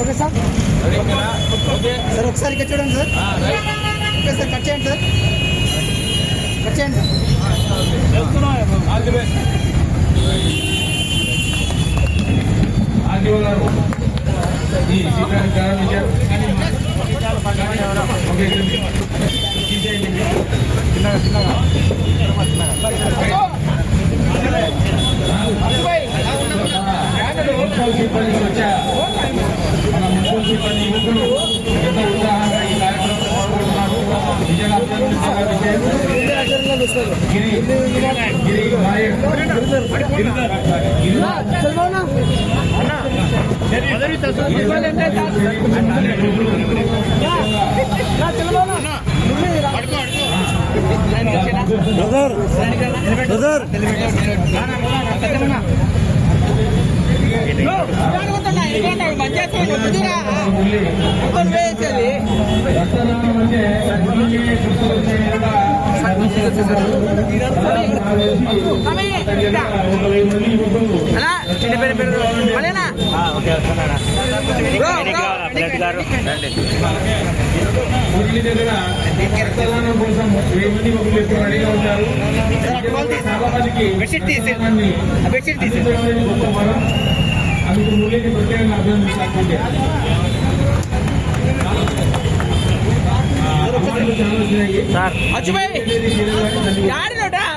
Okay sir sir ఒకసారి ఇక్కడ చూడండి సార్. ఓకే సార్ కట్ చేయండి సార్. కట్ చేయండి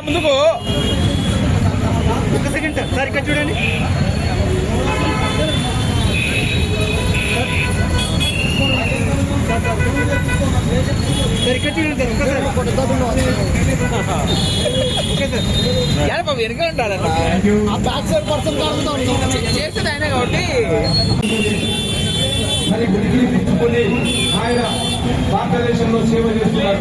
ముందుకు ఒక సెకండ్ సార్. సార్ ఇక్కడ చూడండి. సార్ ఇక్కడ చూడండి సార్. Okay sir. యాడ బాబు వెనక ఉంటాడు బ్యాక్ సైడ్ పర్సన్ చేసేది ఆయన కాబట్టి ఆయన భారతదేశంలో సేవ చేస్తున్నారు.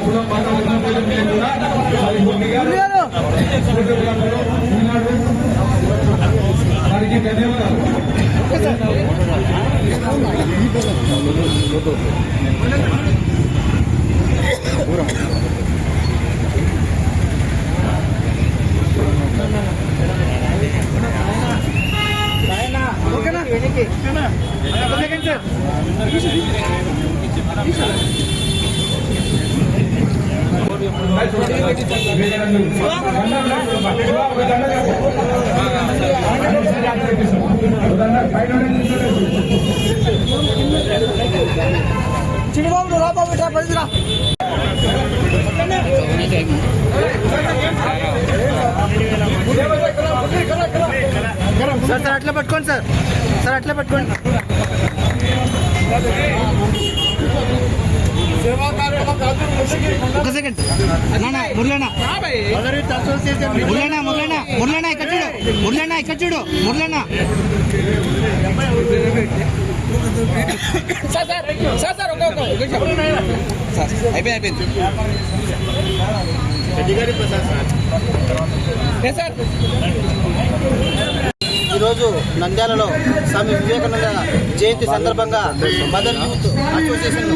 వారికి ధన్యవాదాలు. ఓకేనా వెనక్కి సెకండ్ సార్. చిన్నబాబు రా బాబు ఇట్లా పడిరా. సార్ సార్ అట్లా పట్టుకోండి సార్. సార్ అట్లా పట్టుకోండి. ఒక సెకండ్ నానా మురళనా మురళనా మురళనా మురళనా ఇక్కడ చూడు. మురళనా ఇక్కడ చూడు. మురళనా అయిపోయింది. ఈరోజు నంద్యాలలో స్వామి వివేకానంద జయంతి సందర్భంగా మదర్ యూత్ అసోసియేషన్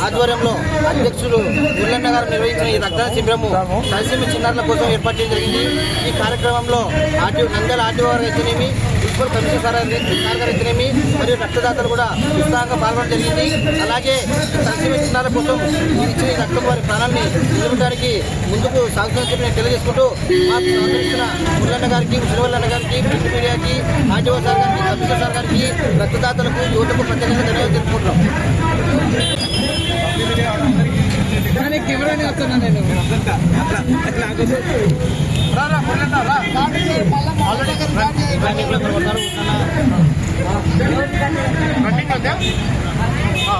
ఆధ్వర్యంలో అధ్యక్షులు మురళన్న గారు నిర్వహించిన ఈ రక్తదాన శిబిరము తలసీమ చిన్నారుల కోసం ఏర్పాటు చేయడం జరిగింది. ఈ కార్యక్రమంలో నంద్యాల ఆర్టీఓ గారు అయితేనేమి, మున్సిపల్ కమిషనర్ సార్ గారు అయితేనేమి మరియు రక్తదాతలు కూడా ఉత్సాహంగా పాల్గొనడం జరిగింది. అలాగే తలసీమ చిన్నారుల కోసం ఇచ్చిన ఈ రక్తం వారి ప్రాణాన్ని నిలబడడానికి ముందుకు సాగుతుందని చెప్పి నేను తెలియజేసుకుంటూ మాకు సహకరిస్తున్న మురళన్న గారికి, ముసలివల్లన్న గారికి, ప్రింట్ మీడియాకి, ఆర్టీఓ సార్ గారికి, కమిషనర్ సార్ గారికి, రక్తదాతలకు, యువతకు ప్రత్యేకంగా ధన్యవాదాలు తెలుపుకుంటున్నాం. కెమెరాని వస్తున్నా నేను.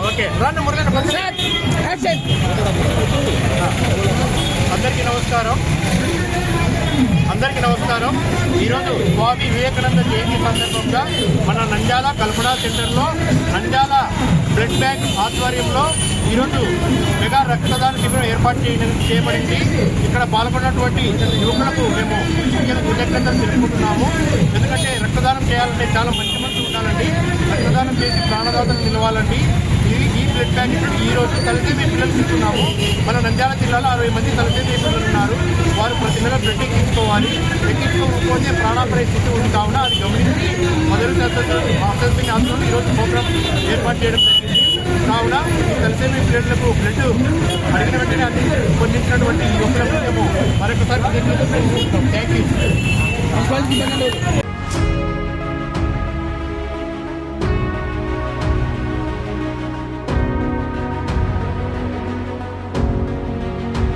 ఓకే అందరికీ నమస్కారం. ఈరోజు స్వామి వివేకానంద జయంతి సందర్భంగా మన నంద్యాల కల్పనా సెంటర్లో నంద్యాల బ్లడ్ బ్యాంక్ ఆధ్వర్యంలో ఈరోజు మెగా రక్తదాన శిబిరం ఏర్పాటు చేయబడింది. ఇక్కడ పాల్గొన్నటువంటి యువకులకు మేము కృతజ్ఞతలు తెలుపుకుంటున్నాము. ఎందుకంటే రక్తదానం చేయాలంటే చాలా మంచి మనసు ఉండాలండి. రక్తదానం చేసి ప్రాణదాతలు నిలవాలండి. ఈ బ్లడ్ బ్యాంక్ ఈ రోజు తలసేమియా పిల్లలు ఇస్తున్నాము. మన నంద్యాల జిల్లాలో 60 మంది తలసేమియా పిల్లలు ఉన్నారు. వారు ప్రతి నెల బ్లడ్ ఎక్కించుకోవాలి. ఎక్కించుకోకపోతే ప్రాణాపాయ స్థితి ఉంది కావున అది గమనించి మొదటి ఆసుపత్రి ఆధ్వర్యంలో ఈరోజు ప్రోగ్రామ్ ఏర్పాటు చేయడం జరిగింది. కావున ఈ తలసేమియా పిల్లలకు బ్లడ్ అడిగిన వెంటనే అందించినటువంటి యువకులకు మేము మరొకసారి థ్యాంక్ యూ.